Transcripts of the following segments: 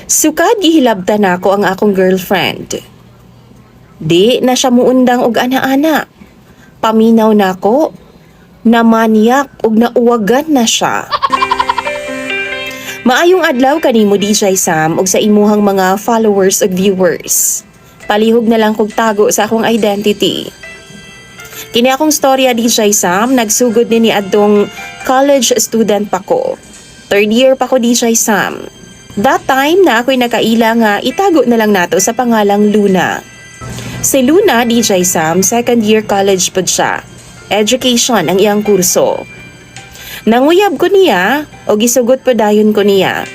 Sukad gihilabtan nako ang akong girlfriend. Di na siya muundang og ana-ana. Paminaw nako, namaniyak og nauwagan na siya. Maayong adlaw kanimo DJ Sam ug sa imuhang mga followers ug viewers. Palihog na lang kog tago sa akong identity. Kini akong storya DJ Sam, nagsugod ni adtong college student pa ko. Third year pa ko DJ Sam. That time na ako'y nakaila nga itago na lang nato sa pangalang Luna. Si Luna DJ Sam, second year college pod siya. Education ang iyang kurso. Nanguyab ko niya o gisugot po dayon ko niya.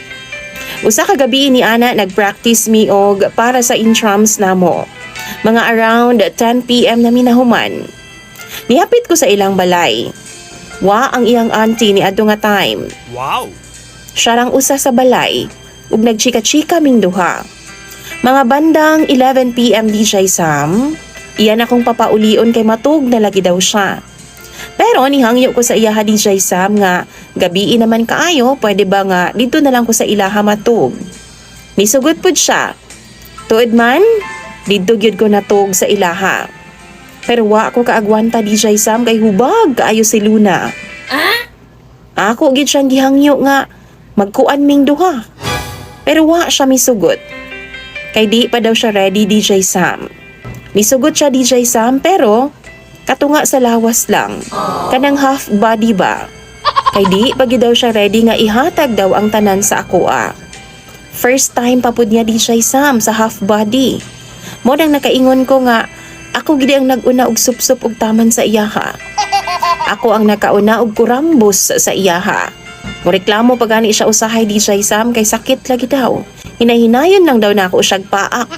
Usa ka gabi ni ana nagpractice mi og para sa intrams namo. Mga around 10 PM na minahuman. Nihapit ko sa ilang balay. Wa ang iyang auntie ni adto nga time. Wow! Siya rang usa sa balay ug nagchika-chika ming duha. Mga bandang 11 PM DJ Sam, iyan akong papaulion kay matug na lagi daw siya. Pero nihangyo ko sa iyaha DJ Sam nga gabi naman kaayo, pwede ba nga dito na lang ko sa ilaha matug. Nisugod pud siya. Tuod man, dito gyud ko natug sa ilaha. Pero wa ako kaagwanta DJ Sam kay hubag kaayo si Luna. Ako gid siyang gihangyo nga magkuan ming duha. Pero wa siya misugot. Kay di pa daw siya ready DJ Sam. Misugot siya DJ Sam pero katunga sa lawas lang. Kanang half body ba? Kay di pagi daw siya ready nga ihatag daw ang tanan sa akoa. First time pa pud niya DJ Sam sa half body. Mo nang nakaingon ko nga ako gid ang nag-una og sup-sup og taman sa iyaha. Ako ang nakauna og kurambos sa iyaha. Moreklamo pa gani siya usahay DJ Sam kay sakit lagi daw. Hinahinayon lang daw na ako siyag paak.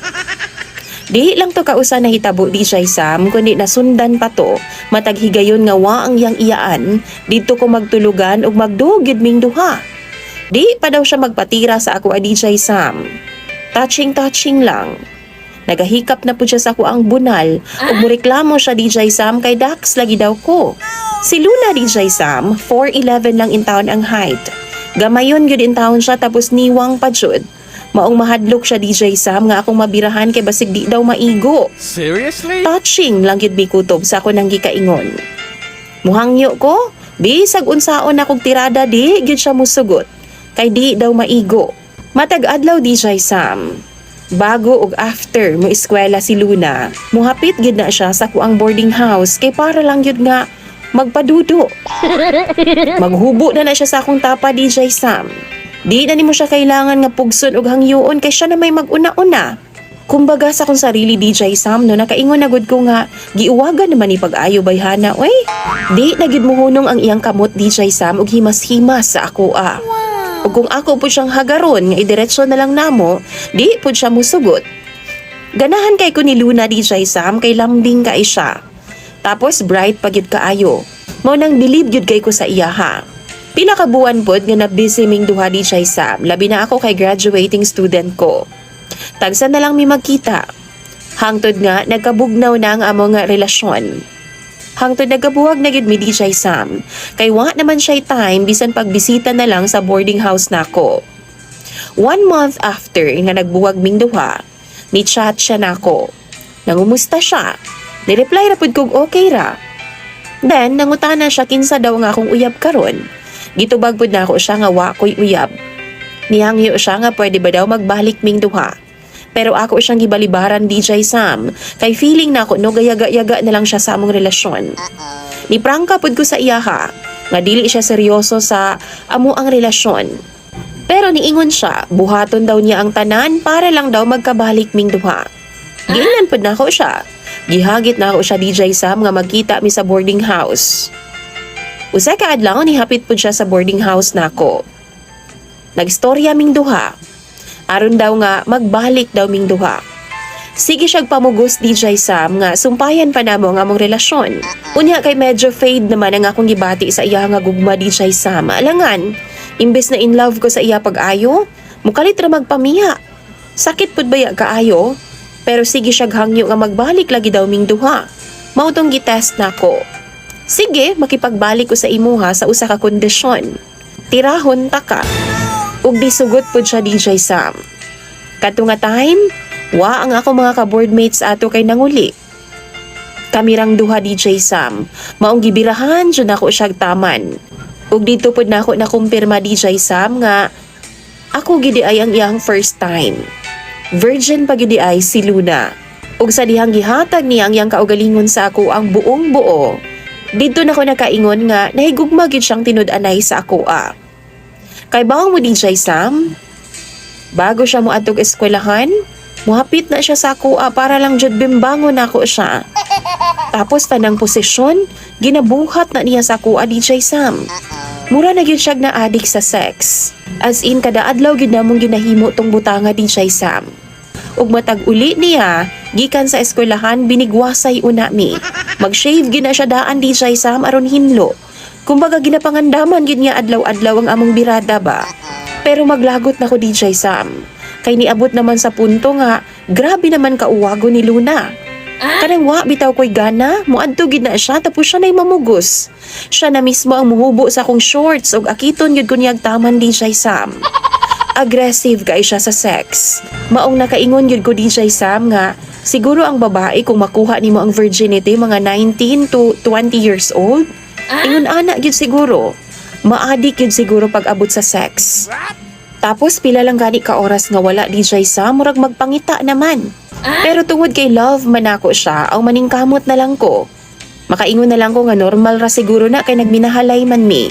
Di lang to kausa na hitabo DJ Sam, kundi nasundan pa to, matag higayon nga wa ang iyang iyaan, dito ko magtulugan ug magdugid ming duha. Di pa daw siya magpatira sa ako a DJ Sam. Touching lang. Nagahikap na po siya sa ako ang bunal ug moreklamo siya DJ Sam kay Dax lagi daw ko. Si Luna DJ Sam, 4'11 lang in town ang height. Gamayon gyud in town siya tapos niwang pa jud. Maong mahadlok siya DJ Sam nga akong mabirahan kay basig di daw maigo. Seriously? Touching lang gyud mi kutob sa ako nang gikaingon. Muhangyo ko, bisag unsaon akong tirada di gyud siya musugot. Kay di daw maigo. Matag adlaw DJ Sam. Bago ug after mo eskwela si Luna, muhapit gyud na siya sa kuang boarding house kay para lang gyud nga magpadudo. Maghubo na siya sa akong tapa DJ Sam. Di na nimo siya kailangan nga pugson og hangyoon kay siya na may mag-una-una. Kumbaga sa akong sarili DJ Sam no nakaingon na gud ko nga giuwagan naman ni pag-ayo bayhana oy. Di na gid muhunong ang iyang kamot DJ Sam og himas-himas sa akoa. Ug kung ako po siyang hagaron nga idiretso na lang namo, di po siya musugot. Ganahan kay ko ni Luna DJ Sam kay lambing kay siya. Tapos bright pagid kaayo. Mao nang bilib gyud kay ko sa iyaha. Pila ka buwan pod nga na busy ming duha DJ Sam, labi na ako kay graduating student ko. Tagsa na lang mi magkita. Hangtod nga nagkabugnaw na ang among nga relasyon. Hangtod nagabuwag na gid mi DJ Sam, kay wa naman siya time bisan pagbisita na lang sa boarding house nako. 1 month after nga nagbuwag ming duha, ni chat siya nako. Nangumusta siya. Ni-reply ra pud kog okay ra. Then nangutana siya kinsa daw nga akong uyab karon. Gitubag pud nako siya nga wa koy uyab. Nihangyo siya nga pwede ba daw magbalik ming duha. Pero ako siyang gibalibaran DJ Sam, kay feeling nako no gayaga-yaga na lang siya sa among relasyon. Ni prangka pud ko sa iyaha nga dili siya seryoso sa amo ang relasyon. Pero niingon siya, buhaton daw niya ang tanan para lang daw magkabalik ming duha. Giingnan pud nako siya. Gihagit na ako siya DJ Sam nga magkita mi sa boarding house. Usa ka adlaw ni hapit pud siya sa boarding house nako. Nagstorya ming duha. Aron daw nga magbalik daw ming duha. Sige siyag pamugos DJ Sam nga sumpayan pa namo ang among relasyon. Unya kay medyo fade naman ang akong gibati sa iya nga gugma DJ Sam. Alangan, imbes na in love ko sa iya pag-ayo, mukalit ra magpamiha. Sakit pud baya kaayo, pero sige siyag hangyo nga magbalik lagi daw ming duha. Mao tong gitest nako. Sige, makipagbalik ko sa imuha sa usa ka kondisyon. Tirahon ta ka. Ug disugot pud siya DJ Sam. Kadto nga time, wa ang ako mga ka-boardmates ato kay nanguli. Kamirang duha DJ Sam, maong gibirahan jud nako siyag taman. Ug dito pud nako nakumpirma DJ Sam nga ako gidi ay ang iyang first time. Virgin pa gidi ay si Luna. Ug sa dihang gihatag niya ang iyang kaugalingon sa ako ang buong buo, dito nako nakaingon nga nahigugma gid siyang tinud-anay sa ako. Kay bawang mo DJ Sam, bago siya mo atog eskwelahan, muhapit na siya sa ako para lang jud bimbangon nako siya. Tapos tanang posisyon, ginabuhat na niya sa ako DJ Sam. Mura na gyud siya na adik sa sex. As in kada adlaw gid namong ginahimo tong butanga DJ Sam. Ug matag uli niya, gikan sa eskwelahan binigwasay una mi. Mag-shave gid na siya daan DJ Sam aron hinlo. Kumbaga ginapangandaman gid niya adlaw-adlaw ang among birada ba. Pero maglagot na ko DJ Sam. Kay niabot naman sa punto nga grabe naman kauwago ni Luna. Kanang wa bitaw ko'y gana, muadto gid na siya tapos siya na'y mamugos. Siya na mismo ang muhubo sa akong shorts ug akiton gyud ko niyag taman DJ Sam. Aggressive kay siya sa sex. Maong nakaingon gyud ko DJ Sam nga siguro ang babae kung makuha nimo ang virginity mga 19 to 20 years old, ingon ana gyud siguro. Maadik gyud siguro pag abot sa sex. Tapos pila lang gani ka oras nga wala DJ Sam, murag magpangita naman. Pero tungod kay love man ako siya, ang maningkamot na lang ko. Makaingon na lang ko nga normal ra siguro na kay nagminahalay man mi.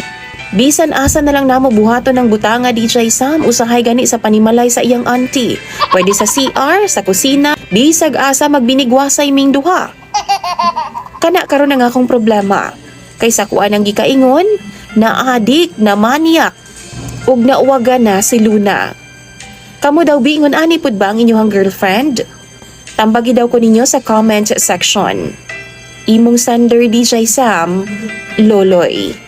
Bisan asa na lang namo buhaton ng butanga DJ Sam, usahay gani sa panimalay sa iyang auntie. Pwede sa CR, sa kusina, bisag asa magbinigwasay ming duha. Kana karon na nga akong problema. Kay sa kuan ang gikaingon, na adik, na maniak, ug nauwaga na si Luna. Kamu daw biingon ani pud ba ang inyong girlfriend? Tambagi daw ko ninyo sa comment section. Imong sender DJ Sam, Loloy.